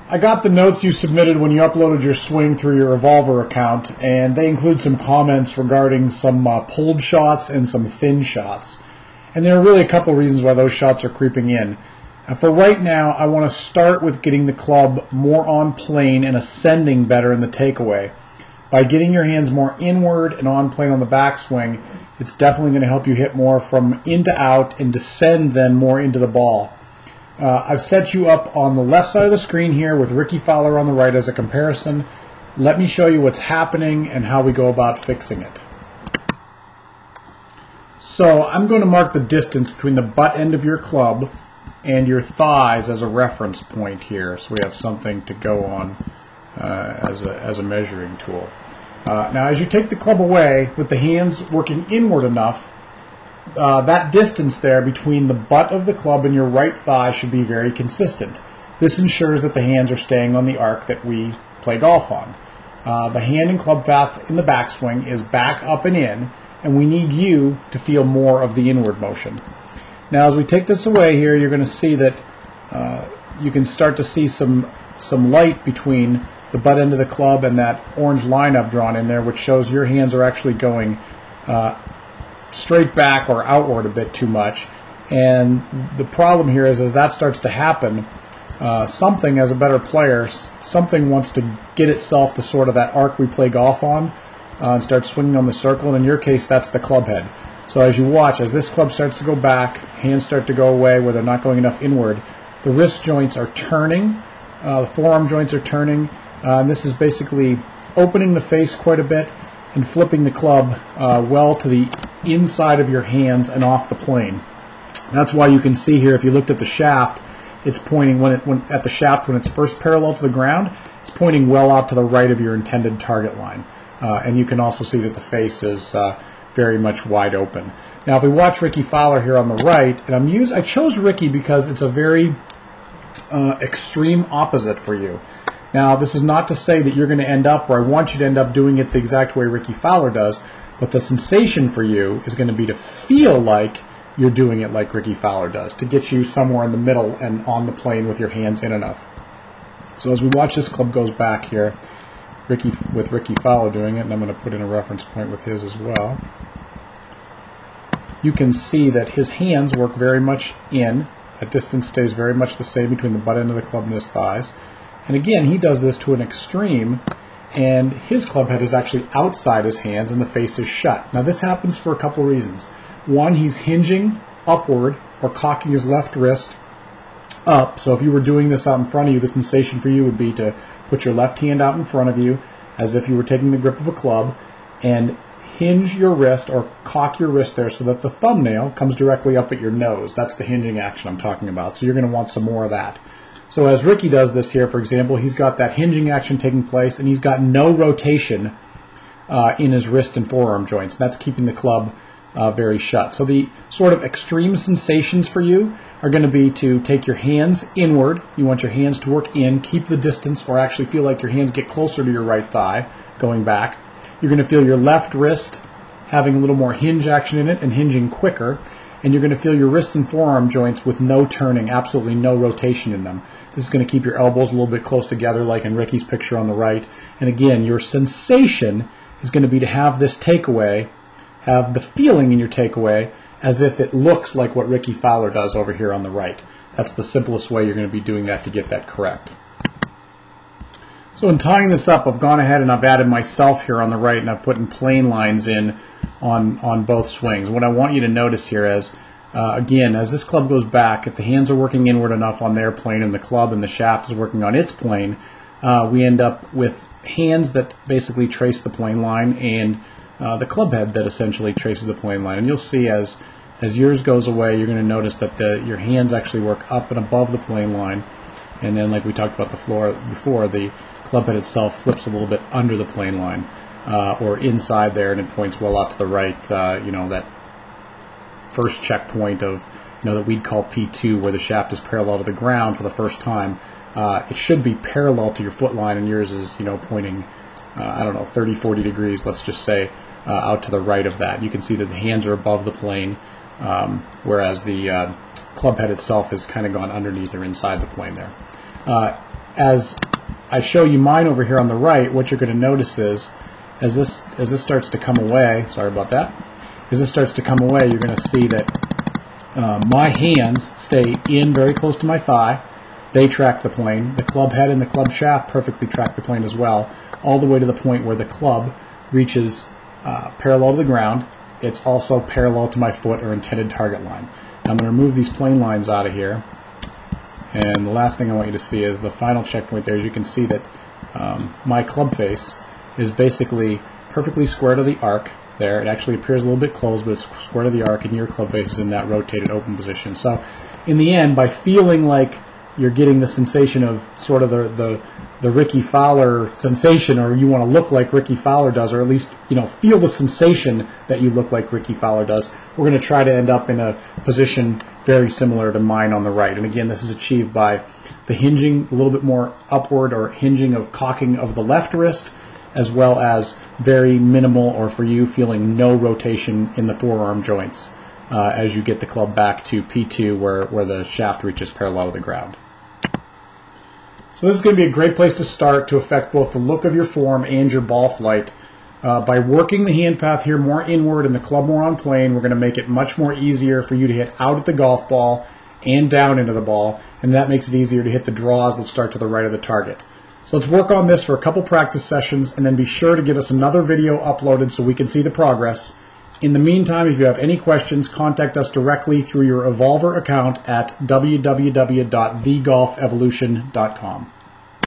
I got the notes you submitted when you uploaded your swing through your evolvr account, and they include some comments regarding some pulled shots and some thin shots. And there are really a couple reasons why those shots are creeping in. For right now, I want to start with getting the club more on plane and ascending better in the takeaway. By getting your hands more inward and on plane on the backswing, it's definitely going to help you hit more from in to out and descend then more into the ball. I've set you up on the left side of the screen here with Rickie Fowler on the right as a comparison. Let me show you what's happening and how we go about fixing it. So I'm going to mark the distance between the butt end of your club and your thighs as a reference point here, so we have something to go on as a measuring tool. Now as you take the club away with the hands working inward enough, that distance there between the butt of the club and your right thigh should be very consistent. This ensures that the hands are staying on the arc that we play golf on. The hand and club path in the backswing is back, up, and in, and we need you to feel more of the inward motion. Now as we take this away here, you're going to see that you can start to see some light between the butt end of the club and that orange line I've drawn in there, which shows your hands are actually going straight back or outward a bit too much. And the problem here is as that starts to happen, something, as a better player, something wants to get itself to sort of that arc we play golf on and start swinging on the circle, and in your case that's the club head. So as you watch, as this club starts to go back, hands start to go away where they're not going enough inward, the wrist joints are turning, the forearm joints are turning, and this is basically opening the face quite a bit and flipping the club well to the inside of your hands and off the plane. That's why you can see here, if you looked at the shaft, it's pointing at the shaft when it's first parallel to the ground, it's pointing well out to the right of your intended target line. And you can also see that the face is very much wide open. Now if we watch Rickie Fowler here on the right, and I chose Rickie because it's a very extreme opposite for you. Now this is not to say that you're going to end up, or I want you to end up doing it the exact way Rickie Fowler does, but the sensation for you is going to be to feel like you're doing it like Rickie Fowler does, to get you somewhere in the middle and on the plane with your hands in enough. So as we watch this club goes back here, with Rickie Fowler doing it, and I'm going to put in a reference point with his as well, you can see that his hands work very much in. That distance stays very much the same between the butt end of the club and his thighs. And again, he does this to an extreme, and his club head is actually outside his hands and the face is shut. Now this happens for a couple reasons. One, he's hinging upward or cocking his left wrist up. So if you were doing this out in front of you, the sensation for you would be to put your left hand out in front of you as if you were taking the grip of a club and hinge your wrist or cock your wrist there so that the thumbnail comes directly up at your nose. That's the hinging action I'm talking about. So you're going to want some more of that. So as Rickie does this here, for example, he's got that hinging action taking place and he's got no rotation in his wrist and forearm joints. That's keeping the club very shut. So the sort of extreme sensations for you are going to be to take your hands inward. You want your hands to work in, keep the distance, or actually feel like your hands get closer to your right thigh going back. You're going to feel your left wrist having a little more hinge action in it and hinging quicker. And you're going to feel your wrists and forearm joints with no turning, absolutely no rotation in them. This is going to keep your elbows a little bit close together like in Rickie's picture on the right. And again, your sensation is going to be to have this takeaway, have the feeling in your takeaway as if it looks like what Rickie Fowler does over here on the right. That's the simplest way you're going to be doing that to get that correct. So in tying this up, I've gone ahead and I've added myself here on the right, and I've put in plane lines in on both swings. What I want you to notice here is, again, as this club goes back, if the hands are working inward enough on their plane and the club and the shaft is working on its plane, we end up with hands that basically trace the plane line and the club head that essentially traces the plane line. And you'll see as yours goes away, you're going to notice that your hands actually work up and above the plane line. And then, like we talked about the floor before, the club head itself flips a little bit under the plane line or inside there, and it points well out to the right. You know, that first checkpoint of, that we'd call P2, where the shaft is parallel to the ground for the first time. It should be parallel to your foot line, and yours is, pointing, I don't know, 30, 40 degrees, let's just say, out to the right of that. You can see that the hands are above the plane, whereas the club head itself has kind of gone underneath or inside the plane there. as I show you mine over here on the right, what you're going to notice is, as this starts to come away, sorry about that, as this starts to come away, you're going to see that my hands stay in very close to my thigh. They track the plane. The club head and the club shaft perfectly track the plane as well, all the way to the point where the club reaches parallel to the ground. It's also parallel to my foot or intended target line. Now I'm going to remove these plane lines out of here. And the last thing I want you to see is the final checkpoint there. As you can see that my club face is basically perfectly square to the arc there. It actually appears a little bit closed, but it's square to the arc, and your club face is in that rotated open position. So in the end, by feeling like you're getting the sensation of sort of the Ricky Fowler sensation, or you want to look like Ricky Fowler does, or at least feel the sensation that you look like Ricky Fowler does, we're going to try to end up in a position very similar to mine on the right. And again, this is achieved by the hinging a little bit more upward, or hinging of cocking of the left wrist, as well as very minimal, or for you, feeling no rotation in the forearm joints as you get the club back to P2 where the shaft reaches parallel to the ground. So this is going to be a great place to start to affect both the look of your form and your ball flight. By working the hand path here more inward and the club more on plane, we're going to make it much more easier for you to hit out at the golf ball and down into the ball, and that makes it easier to hit the draws that start to the right of the target. So let's work on this for a couple practice sessions, and then be sure to get us another video uploaded so we can see the progress. In the meantime, if you have any questions, contact us directly through your evolvr account at www.thegolfevolution.com.